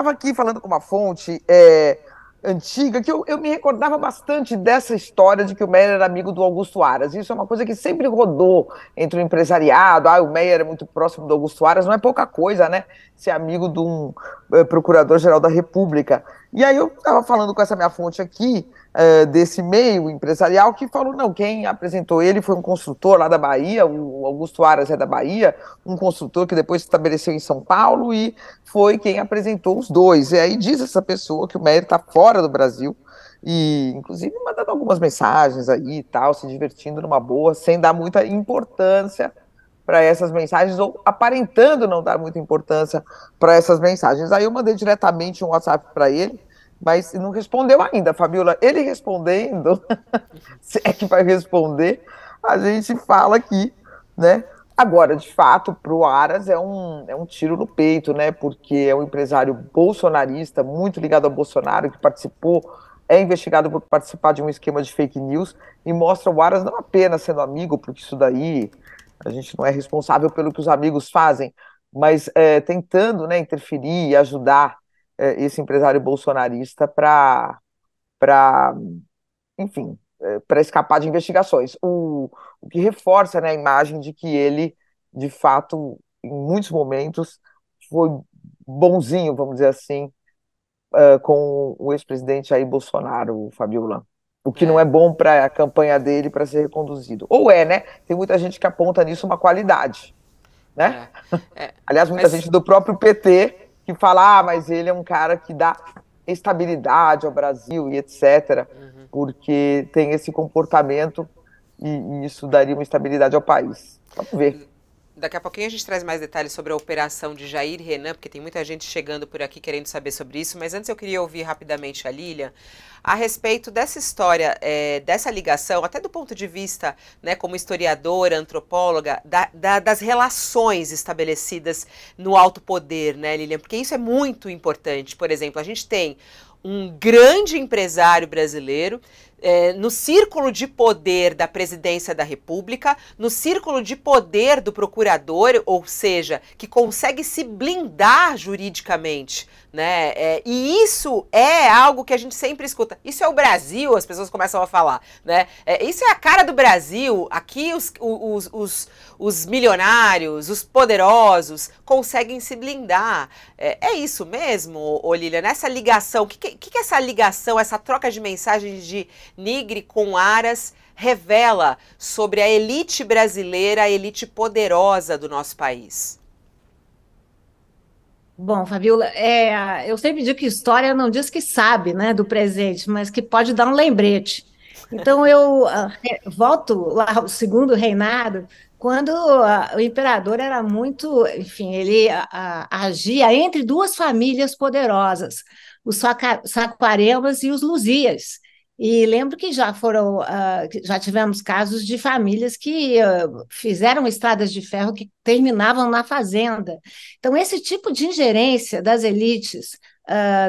estava aqui falando com uma fonte antiga que eu me recordava bastante dessa história de que o Meyer era amigo do Augusto Aras. Isso é uma coisa que sempre rodou entre o empresariado. Ah, o Meyer é muito próximo do Augusto Aras, não é pouca coisa, né? Ser amigo de um procurador-geral da República. E aí eu estava falando com essa minha fonte aqui, desse meio empresarial, que falou, não, quem apresentou ele foi um construtor lá da Bahia, o Augusto Aras é da Bahia, um construtor que depois se estabeleceu em São Paulo e foi quem apresentou os dois. E aí diz essa pessoa que o Meyer está fora do Brasil, e inclusive mandando algumas mensagens aí e tal, se divertindo numa boa, sem dar muita importância para essas mensagens, ou aparentando não dar muita importância para essas mensagens. Aí eu mandei diretamente um WhatsApp para ele, mas não respondeu ainda, Fabiola. Ele respondendo, se é que vai responder, a gente fala aqui, né? Agora, de fato, para o Aras é um tiro no peito, né? Porque é um empresário bolsonarista, muito ligado ao Bolsonaro, que participou, é investigado por participar de um esquema de fake news, e mostra o Aras não apenas sendo amigo, porque isso daí a gente não é responsável pelo que os amigos fazem, mas tentando, né, interferir e ajudar esse empresário bolsonarista para enfim, para escapar de investigações. O que reforça, né, a imagem de que ele, de fato, em muitos momentos, foi bonzinho, vamos dizer assim, com o ex-presidente Jair Bolsonaro, Fabiola. O que não é É, bom para a campanha dele para ser reconduzido. Ou é, né? Tem muita gente que aponta nisso uma qualidade, né? é, é. Aliás, muita Mas gente do próprio PT que fala, mas ele é um cara que dá estabilidade ao Brasil e etc., porque tem esse comportamento e isso daria uma estabilidade ao país. Vamos ver. daqui a pouquinho a gente traz mais detalhes sobre a operação de Jair e Renan, porque tem muita gente chegando por aqui querendo saber sobre isso. Mas antes eu queria ouvir rapidamente a Lilian a respeito dessa história, dessa ligação, até do ponto de vista, né, como historiadora, antropóloga, das relações estabelecidas no alto poder, né, Lilian? Porque isso é muito importante. Por exemplo, a gente tem um grande empresário brasileiro no círculo de poder da presidência da República, no círculo de poder do procurador, ou seja, que consegue se blindar juridicamente, né? E isso é algo que a gente sempre escuta. Isso é o Brasil, as pessoas começam a falar, né? Isso é a cara do Brasil. Aqui os milionários, os poderosos conseguem se blindar. É isso mesmo, Olília? Nessa ligação, o que é essa ligação, essa troca de mensagens de Nigre com Aras revela sobre a elite brasileira, a elite poderosa do nosso país? Bom, Fabiola, eu sempre digo que história não diz que sabe, né, do presente, mas que pode dar um lembrete. Então, eu volto lá ao segundo reinado, quando o imperador era muito, enfim, ele agia entre duas famílias poderosas, os Saquaremas e os Luzias. E lembro que já foram, que já tivemos casos de famílias que fizeram estradas de ferro que terminavam na fazenda. Então, esse tipo de ingerência das elites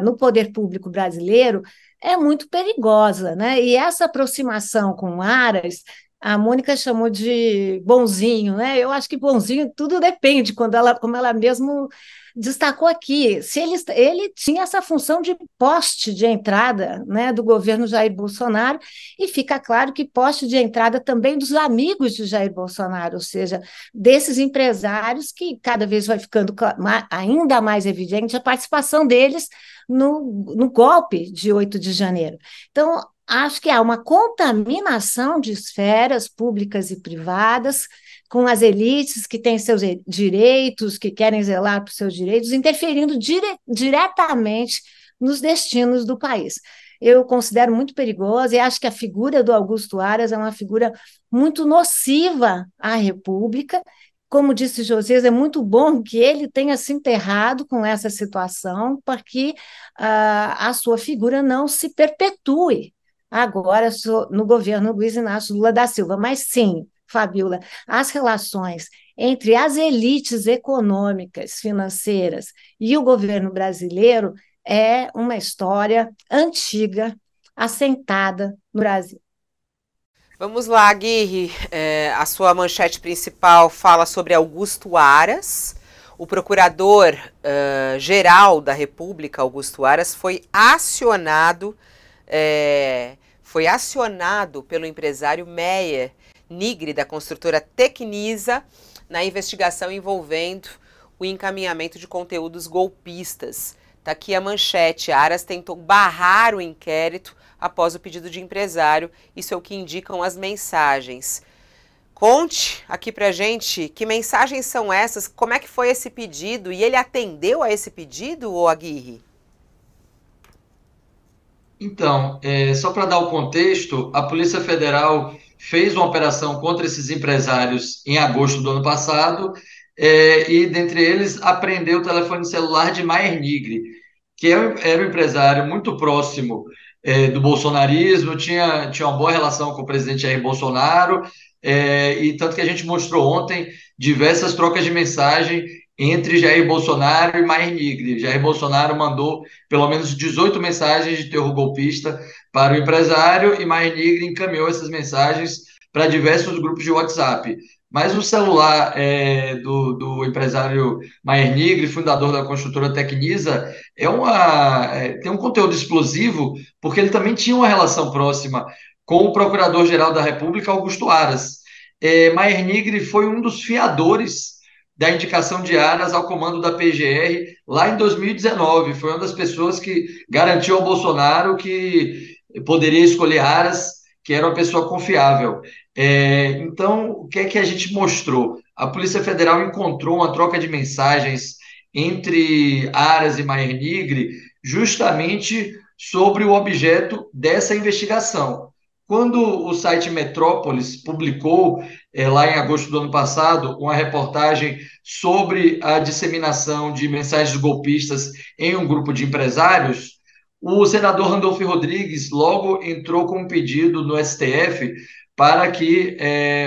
no poder público brasileiro é muito perigosa, né? E essa aproximação com Aras, a Mônica chamou de bonzinho, né? Eu acho que bonzinho tudo depende, como ela mesmo destacou aqui. Se ele tinha essa função de poste de entrada, né, do governo Jair Bolsonaro, e fica claro que poste de entrada também dos amigos de Jair Bolsonaro, ou seja, desses empresários que cada vez vai ficando ainda mais evidente a participação deles no golpe de 8 de janeiro. Então, acho que há uma contaminação de esferas públicas e privadas com as elites que têm seus direitos, que querem zelar por seus direitos, interferindo diretamente nos destinos do país. Eu considero muito perigosa e acho que a figura do Augusto Aras é uma figura muito nociva à República. Como disse Josias, é muito bom que ele tenha se enterrado com essa situação para que a sua figura não se perpetue agora no governo Luiz Inácio Lula da Silva. Mas sim, Fabiola, as relações entre as elites econômicas, financeiras e o governo brasileiro é uma história antiga, assentada no Brasil. Vamos lá, Aguirre. A sua manchete principal fala sobre Augusto Aras, o procurador geral da República, Augusto Aras, foi acionado pelo empresário Meyer Nigre, da construtora Tecnisa, na investigação envolvendo o encaminhamento de conteúdos golpistas. Está aqui a manchete: Aras tentou barrar o inquérito após o pedido de empresário. Isso é o que indicam as mensagens. Conte aqui pra gente que mensagens são essas, como é que foi esse pedido e ele atendeu a esse pedido, ô Aguirre? Então, só para dar o contexto, a Polícia Federal fez uma operação contra esses empresários em agosto do ano passado, e dentre eles apreendeu o telefone celular de Maier Nigre, que era um empresário muito próximo do bolsonarismo, tinha uma boa relação com o presidente Jair Bolsonaro, e tanto que a gente mostrou ontem diversas trocas de mensagem entre Jair Bolsonaro e Maier Nigre. Jair Bolsonaro mandou pelo menos 18 mensagens de terror golpista para o empresário e Maier Nigre encaminhou essas mensagens para diversos grupos de WhatsApp. Mas o celular do empresário Maier Nigre, fundador da construtora Tecnisa, tem um conteúdo explosivo, porque ele também tinha uma relação próxima com o Procurador-Geral da República, Augusto Aras. Maier Nigre foi um dos fiadores da indicação de Aras ao comando da PGR lá em 2019. Foi uma das pessoas que garantiu ao Bolsonaro que poderia escolher Aras, que era uma pessoa confiável. Então, o que é que a gente mostrou? A Polícia Federal encontrou uma troca de mensagens entre Aras e Maier Nigre justamente sobre o objeto dessa investigação. Quando o site Metrópolis publicou, lá em agosto do ano passado, uma reportagem sobre a disseminação de mensagens golpistas em um grupo de empresários, o senador Randolfo Rodrigues logo entrou com um pedido no STF para que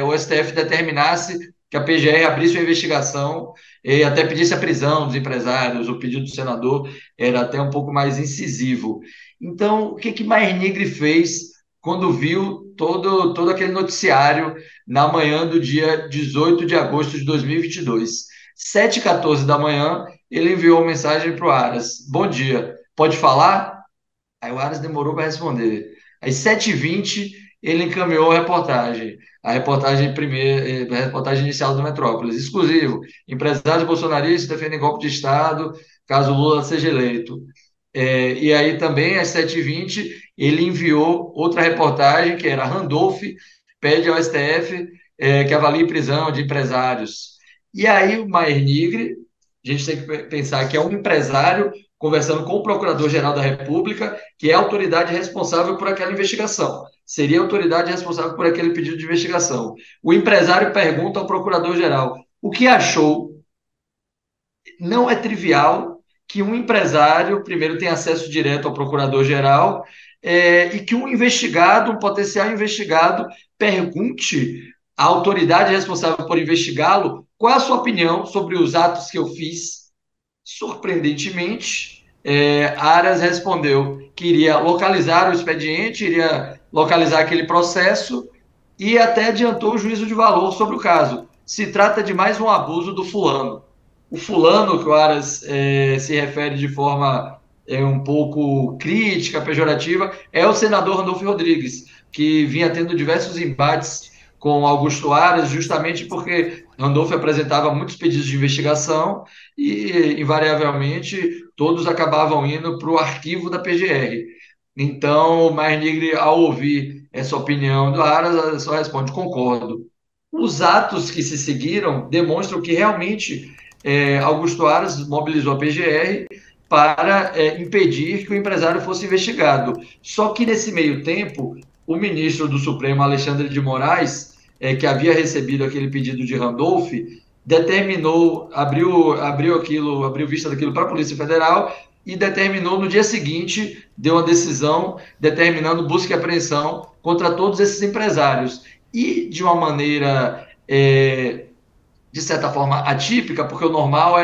o STF determinasse que a PGR abrisse uma investigação e até pedisse a prisão dos empresários. O pedido do senador era até um pouco mais incisivo. Então, o que Maier Nigre fez quando viu todo aquele noticiário na manhã do dia 18 de agosto de 2022? 7h14 da manhã, ele enviou uma mensagem para o Aras: bom dia, pode falar? Aí o Aras demorou para responder. Às 7h20, ele encaminhou a reportagem a reportagem inicial do Metrópolis: exclusivo, empresários bolsonaristas defendem golpe de Estado caso Lula seja eleito. E aí também, às 7h20, ele enviou outra reportagem, que era: Randolph pede ao STF que avalie prisão de empresários. E aí o Maier Nigre, a gente tem que pensar que é um empresário conversando com o Procurador-Geral da República, que é a autoridade responsável por aquela investigação. Seria a autoridade responsável por aquele pedido de investigação. O empresário pergunta ao Procurador-Geral o que achou. Não é trivial que um empresário, primeiro, tenha acesso direto ao Procurador-Geral, e que um potencial investigado, pergunte à autoridade responsável por investigá-lo qual é a sua opinião sobre os atos que eu fiz. Surpreendentemente, Aras respondeu que iria localizar o expediente, iria localizar aquele processo e até adiantou o juízo de valor sobre o caso. Se trata de mais um abuso do fulano. O fulano, que o Aras se refere de forma um pouco crítica, pejorativa, é o senador Randolfo Rodrigues, que vinha tendo diversos embates com Augusto Aras, justamente porque Randolfo apresentava muitos pedidos de investigação e, invariavelmente, todos acabavam indo para o arquivo da PGR. Então, Maier Nigre, ao ouvir essa opinião do Aras, só responde: concordo. Os atos que se seguiram demonstram que realmente Augusto Aras mobilizou a PGR para impedir que o empresário fosse investigado. Só que, nesse meio tempo, o ministro do Supremo, Alexandre de Moraes, que havia recebido aquele pedido de Randolph, determinou, abriu vista daquilo para a Polícia Federal e determinou no dia seguinte, deu uma decisão determinando busca e apreensão contra todos esses empresários. E de uma maneira, de certa forma, atípica, porque o normal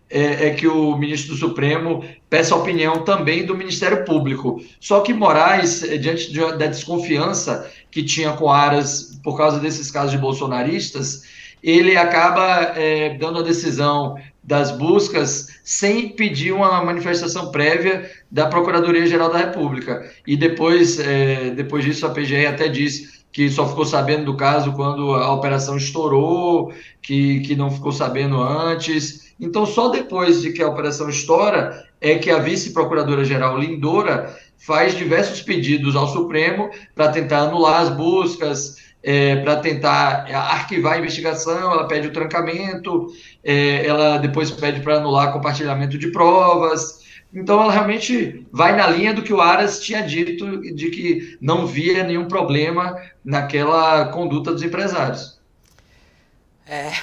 é que o ministro do Supremo peça a opinião também do Ministério Público. Só que Moraes, diante da desconfiança que tinha com Aras por causa desses casos de bolsonaristas, ele acaba dando a decisão das buscas sem pedir uma manifestação prévia da Procuradoria-Geral da República. E depois disso, a PGR até disse que só ficou sabendo do caso quando a operação estourou, que não ficou sabendo antes. Então, só depois de que a operação estoura é que a vice-procuradora-geral Lindora faz diversos pedidos ao Supremo para tentar anular as buscas, para tentar arquivar a investigação. Ela pede o trancamento, ela depois pede para anular compartilhamento de provas. Então, ela realmente vai na linha do que o Aras tinha dito, de que não via nenhum problema naquela conduta dos empresários.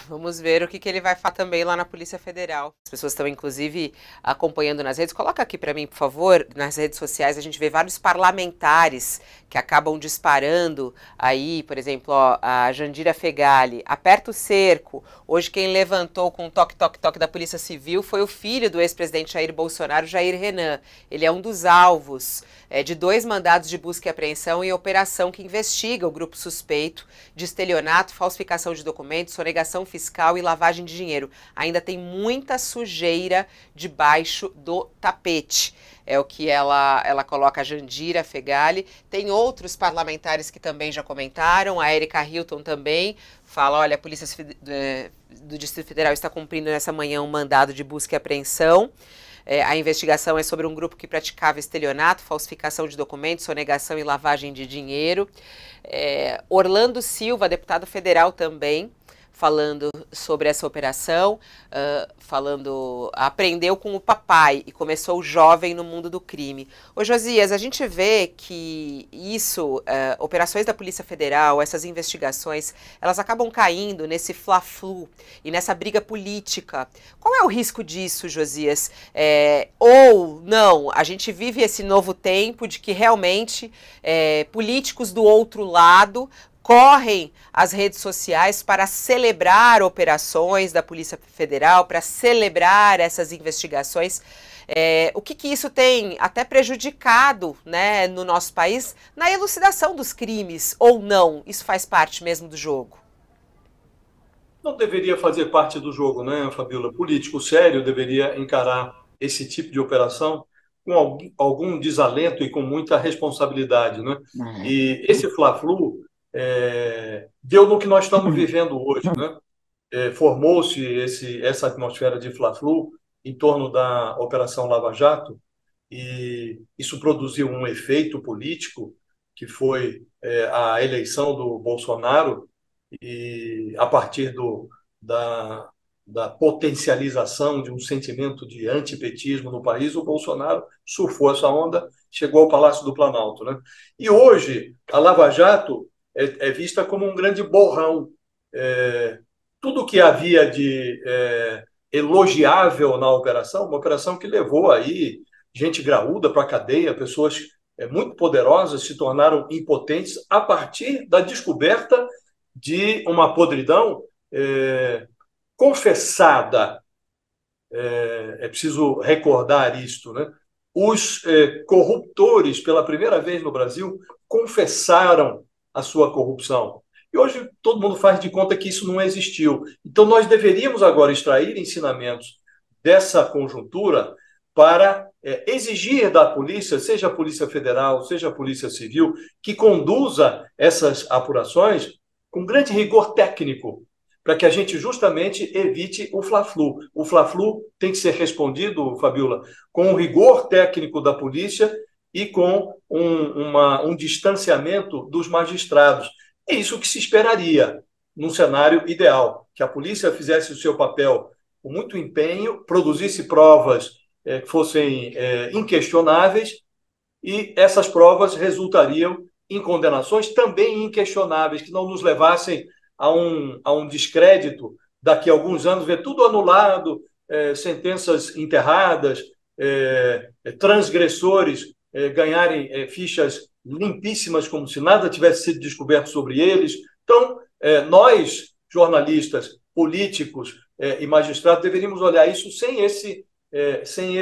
Vamos ver o que ele vai falar também lá na Polícia Federal. As pessoas estão, inclusive, acompanhando nas redes. Coloca aqui para mim, por favor, nas redes sociais, a gente vê vários parlamentares que acabam disparando aí, por exemplo, ó, a Jandira Fegali, aperta o cerco. Hoje quem levantou com toque, toque, toque da Polícia Civil foi o filho do ex-presidente Jair Bolsonaro, Jair Renan. Ele é um dos alvos de 2 mandados de busca e apreensão e operação que investiga o grupo suspeito de estelionato, falsificação de documentos, sonegação fiscal e lavagem de dinheiro. Ainda tem muita sujeira debaixo do tapete. É o que ela coloca, a Jandira Fegali. Tem outros parlamentares que também já comentaram, a Érica Hilton também fala, olha, a Polícia do Distrito Federal está cumprindo nessa manhã um mandado de busca e apreensão. A investigação é sobre um grupo que praticava estelionato, falsificação de documentos, sonegação e lavagem de dinheiro. Orlando Silva, deputado federal também, falando sobre essa operação, aprendeu com o papai e começou jovem no mundo do crime. Ô Josias, a gente vê que operações da Polícia Federal, essas investigações, elas acabam caindo nesse fla-flu e nessa briga política. Qual é o risco disso, Josias? Ou não, a gente vive esse novo tempo de que realmente políticos do outro lado correm às redes sociais para celebrar operações da Polícia Federal, para celebrar essas investigações. O que isso tem até prejudicado, né, no nosso país na elucidação dos crimes, ou não? Isso faz parte mesmo do jogo? Não deveria fazer parte do jogo, né, Fabiola? Político sério deveria encarar esse tipo de operação com algum desalento e com muita responsabilidade, né? E esse fla-flu deu no que nós estamos vivendo hoje, né? Formou-se essa atmosfera de fla-flu em torno da Operação Lava Jato e isso produziu um efeito político que foi a eleição do Bolsonaro e a partir da potencialização de um sentimento de antipetismo no país, o Bolsonaro surfou essa onda, chegou ao Palácio do Planalto, né? E hoje a Lava Jato é vista como um grande borrão. Tudo que havia de elogiável na operação, uma operação que levou aí gente graúda para a cadeia, pessoas muito poderosas se tornaram impotentes a partir da descoberta de uma podridão confessada. É preciso recordar isto, né? Os corruptores, pela primeira vez no Brasil, confessaram a sua corrupção. E hoje todo mundo faz de conta que isso não existiu. Então nós deveríamos agora extrair ensinamentos dessa conjuntura para exigir da polícia, seja a Polícia Federal, seja a Polícia Civil, que conduza essas apurações com grande rigor técnico, para que a gente justamente evite o fla-flu. O fla-flu tem que ser respondido, Fabiola, com o rigor técnico da polícia e com um distanciamento dos magistrados. É isso que se esperaria num cenário ideal, que a polícia fizesse o seu papel com muito empenho, produzisse provas que fossem inquestionáveis e essas provas resultariam em condenações também inquestionáveis, que não nos levassem a um descrédito daqui a alguns anos, ver tudo anulado, sentenças enterradas, transgressores ganharem fichas limpíssimas, como se nada tivesse sido descoberto sobre eles. Então, nós, jornalistas, políticos e magistrados, deveríamos olhar isso sem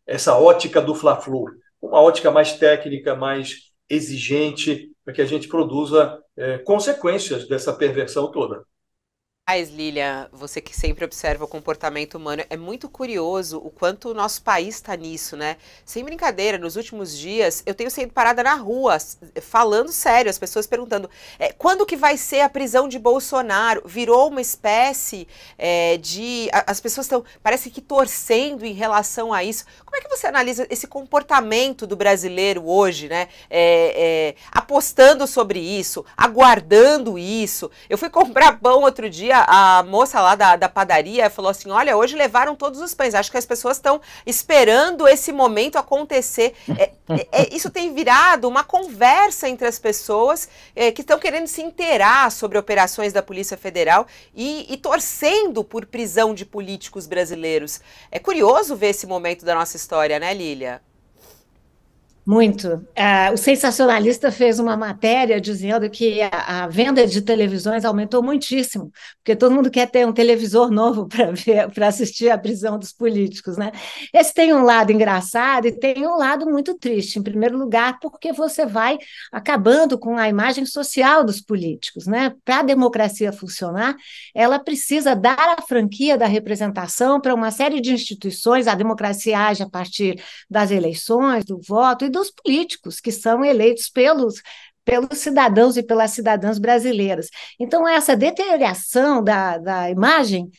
essa ótica do fla-flu, uma ótica mais técnica, mais exigente, para que a gente produza consequências dessa perversão toda. Mas, Lília, você que sempre observa o comportamento humano, é muito curioso o quanto o nosso país está nisso, né? Sem brincadeira, nos últimos dias eu tenho sido parada na rua, falando sério, as pessoas perguntando quando que vai ser a prisão de Bolsonaro? Virou uma espécie as pessoas estão, parece que torcendo em relação a isso. Como é que você analisa esse comportamento do brasileiro hoje, né? Apostando sobre isso, aguardando isso. Eu fui comprar pão outro dia, a moça lá da padaria falou assim, olha, hoje levaram todos os pães, acho que as pessoas estão esperando esse momento acontecer. Isso tem virado uma conversa entre as pessoas que estão querendo se inteirar sobre operações da Polícia Federal e torcendo por prisão de políticos brasileiros. É curioso ver esse momento da nossa história, né, Lília? Muito. O Sensacionalista fez uma matéria dizendo que a venda de televisões aumentou muitíssimo, porque todo mundo quer ter um televisor novo para ver, para assistir à prisão dos políticos, né? Esse tem um lado engraçado e tem um lado muito triste, em primeiro lugar, porque você vai acabando com a imagem social dos políticos, né? Para a democracia funcionar, ela precisa dar a franquia da representação para uma série de instituições, a democracia age a partir das eleições, do voto e dos políticos que são eleitos pelos cidadãos e pelas cidadãs brasileiras. Então, essa deterioração da imagem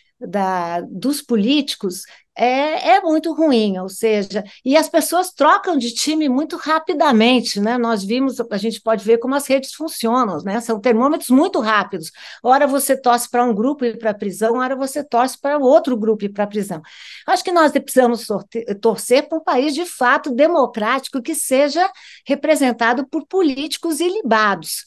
dos políticos é muito ruim, ou seja, e as pessoas trocam de time muito rapidamente, né? Nós vimos, a gente pode ver como as redes funcionam, né? São termômetros muito rápidos. Ora você torce para um grupo e ir para a prisão, ora você torce para outro grupo e ir para a prisão. Acho que nós precisamos torcer para um país de fato democrático que seja representado por políticos ilibados.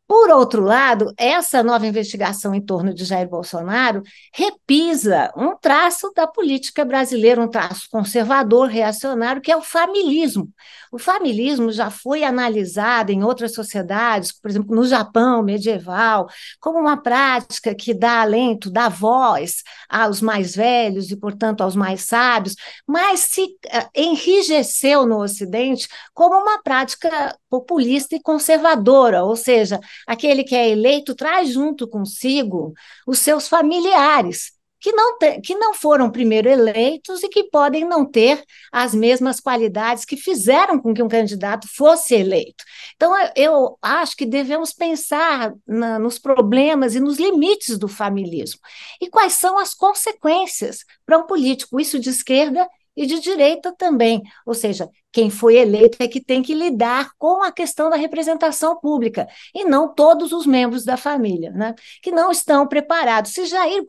Por outro lado, essa nova investigação em torno de Jair Bolsonaro repisa um traço da política brasileira, um traço conservador, reacionário, que é o familismo. O familismo já foi analisado em outras sociedades, por exemplo, no Japão medieval, como uma prática que dá alento, dá voz aos mais velhos e, portanto, aos mais sábios, mas se enrijeceu no Ocidente como uma prática populista e conservadora, ou seja, aquele que é eleito traz junto consigo os seus familiares, que não foram primeiro eleitos e que podem não ter as mesmas qualidades que fizeram com que um candidato fosse eleito. Então, eu acho que devemos pensar nos problemas e nos limites do familismo. E quais são as consequências para um político, isso de esquerda e de direita também, ou seja, quem foi eleito é que tem que lidar com a questão da representação pública, e não todos os membros da família, né, que não estão preparados. Se Jair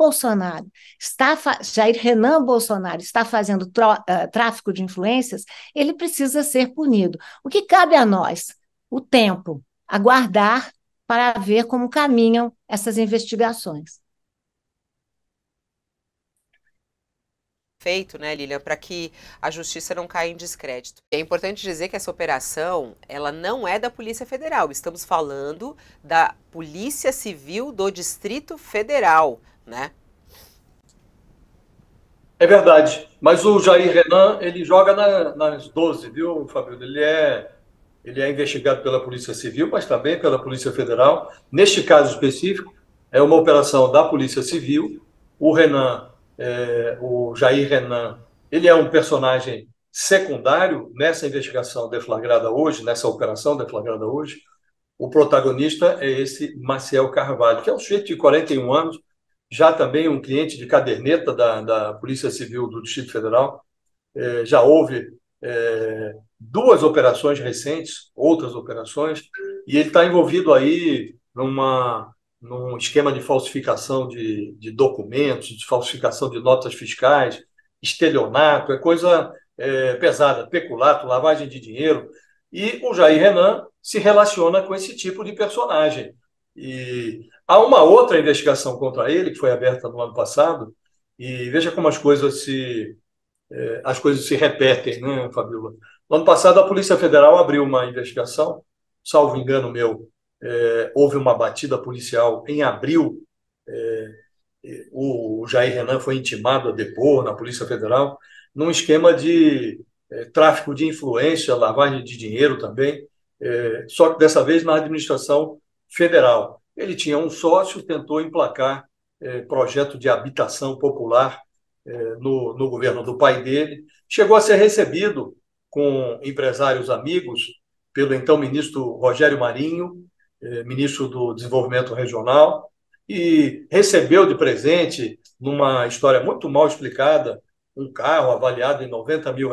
Renan Bolsonaro está fazendo tráfico de influências, ele precisa ser punido. O que cabe a nós? O tempo, aguardar para ver como caminham essas investigações. Feito, né, Lilian, para que a justiça não caia em descrédito. É importante dizer que essa operação, ela não é da Polícia Federal. Estamos falando da Polícia Civil do Distrito Federal, né? É verdade. Mas o Jair Renan, ele joga nas 12, viu, Fabio? Ele é investigado pela Polícia Civil, mas também pela Polícia Federal. Neste caso específico, é uma operação da Polícia Civil. O Jair Renan, ele é um personagem secundário nessa investigação deflagrada hoje, nessa operação deflagrada hoje. O protagonista é esse Maciel Carvalho, que é um sujeito de 41 anos, já também um cliente de caderneta da Polícia Civil do Distrito Federal. Já houve duas operações recentes, outras operações, e ele está envolvido aí num esquema de falsificação de documentos, de falsificação de notas fiscais, estelionato, é coisa pesada, peculato, lavagem de dinheiro. E o Jair Renan se relaciona com esse tipo de personagem. E há uma outra investigação contra ele, que foi aberta no ano passado, e veja como as coisas se repetem, né, Fabíola? No ano passado, a Polícia Federal abriu uma investigação, salvo engano meu, houve uma batida policial em abril, o Jair Renan foi intimado a depor na Polícia Federal, num esquema de tráfico de influência, lavagem de dinheiro também, só que dessa vez na administração federal. Ele tinha um sócio, tentou emplacar projeto de habitação popular no governo do pai dele. Chegou a ser recebido com empresários amigos pelo então ministro Rogério Marinho, ministro do Desenvolvimento Regional, e recebeu de presente, numa história muito mal explicada, um carro avaliado em R$ 90 mil.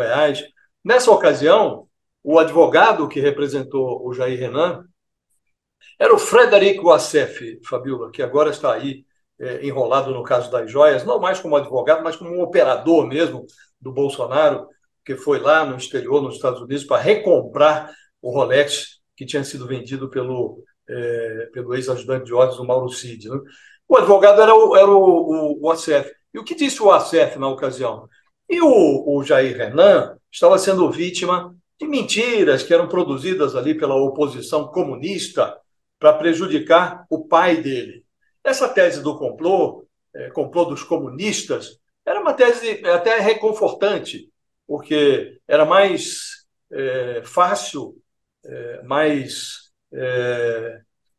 Nessa ocasião, o advogado que representou o Jair Renan era o Frederico Wassef, Fabiola, que agora está aí enrolado no caso das joias, não mais como advogado, mas como um operador mesmo do Bolsonaro, que foi lá no exterior, nos Estados Unidos, para recomprar o Rolex que tinha sido vendido pelo ex-ajudante de ordens, o Mauro Cid. Né? O advogado era o Wassef. E o que disse o Wassef na ocasião? E o Jair Renan estava sendo vítima de mentiras que eram produzidas ali pela oposição comunista para prejudicar o pai dele. Essa tese do complô dos comunistas, era uma tese até reconfortante, porque era mais fácil, mais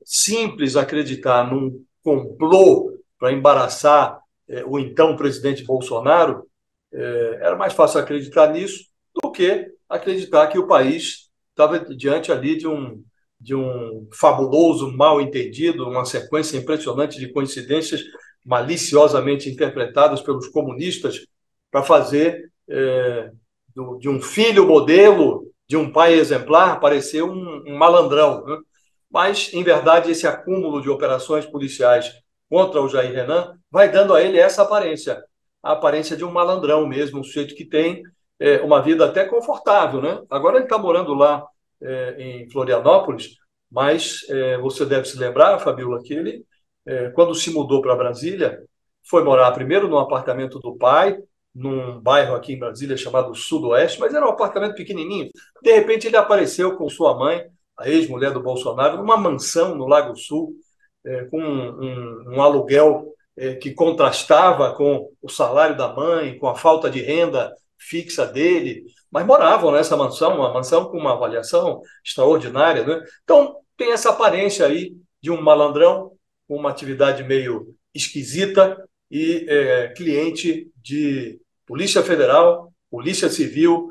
simples acreditar num complô para embaraçar o então presidente Bolsonaro, era mais fácil acreditar nisso do que acreditar que o país estava diante ali de um fabuloso mal-entendido, uma sequência impressionante de coincidências maliciosamente interpretadas pelos comunistas para fazer de um filho modelo, de um pai exemplar, parecer um malandrão. Né? Mas, em verdade, esse acúmulo de operações policiais contra o Jair Renan vai dando a ele essa aparência, a aparência de um malandrão mesmo, um sujeito que tem uma vida até confortável. Né? Agora ele está morando lá em Florianópolis, mas você deve se lembrar, Fabiola, que ele, quando se mudou para Brasília, foi morar primeiro no apartamento do pai, num bairro aqui em Brasília chamado Sudoeste, mas era um apartamento pequenininho. De repente ele apareceu com sua mãe, a ex-mulher do Bolsonaro, numa mansão no Lago Sul, com um aluguel que contrastava com o salário da mãe, com a falta de renda fixa dele, mas moravam nessa mansão, uma mansão com uma avaliação extraordinária. Né? Então, tem essa aparência aí de um malandrão com uma atividade meio esquisita e cliente de Polícia Federal, Polícia Civil.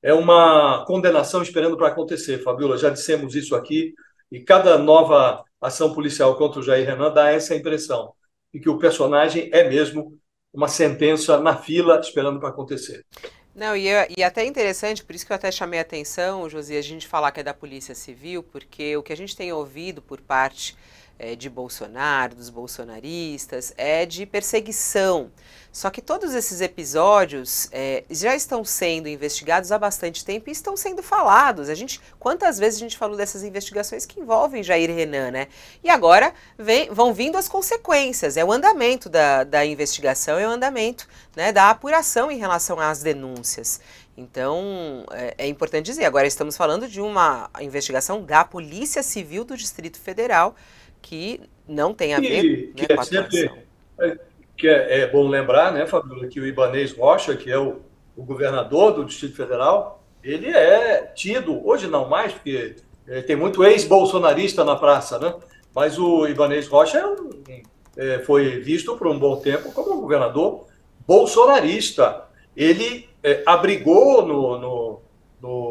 É uma condenação esperando para acontecer, Fabiola. Já dissemos isso aqui, e cada nova ação policial contra o Jair Renan dá essa impressão de que o personagem é mesmo uma sentença na fila esperando para acontecer. Não, e até interessante, por isso que eu até chamei a atenção, Josias, a gente falar que é da Polícia Civil, porque o que a gente tem ouvido por parte de Bolsonaro, dos bolsonaristas, é de perseguição. Só que todos esses episódios já estão sendo investigados há bastante tempo e estão sendo falados. Quantas vezes a gente falou dessas investigações que envolvem Jair Renan, né? E agora vão vindo as consequências, é o andamento da investigação, é o andamento, né, da apuração em relação às denúncias. Então, é importante dizer, agora estamos falando de uma investigação da Polícia Civil do Distrito Federal, que não tem a ver com a atuação. É bom lembrar, né, Fabiola, que o Ibanez Rocha, que é o governador do Distrito Federal, ele é tido, hoje não mais, porque tem muito ex-bolsonarista na praça, né? Mas o Ibanez Rocha foi visto por um bom tempo como um governador bolsonarista. Ele abrigou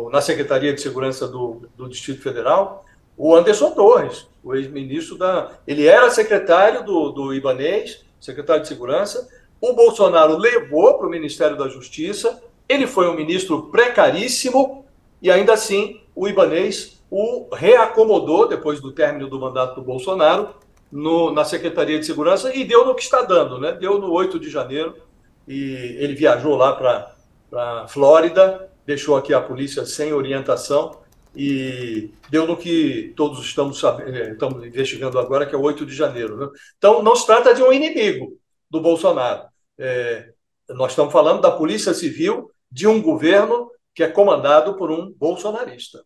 na Secretaria de Segurança do Distrito Federal o Anderson Torres, o ex-ministro Ele era secretário do Ibanez, secretário de Segurança. O Bolsonaro levou para o Ministério da Justiça. Ele foi um ministro precaríssimo e, ainda assim, o Ibanez o reacomodou, depois do término do mandato do Bolsonaro, na Secretaria de Segurança, e deu no que está dando, né? Deu no 8 de janeiro, e ele viajou lá para a Flórida, deixou aqui a polícia sem orientação, e deu no que todos estamos investigando agora, que é o 8 de janeiro. Né? Então, não se trata de um inimigo do Bolsonaro. Nós estamos falando da Polícia Civil de um governo que é comandado por um bolsonarista.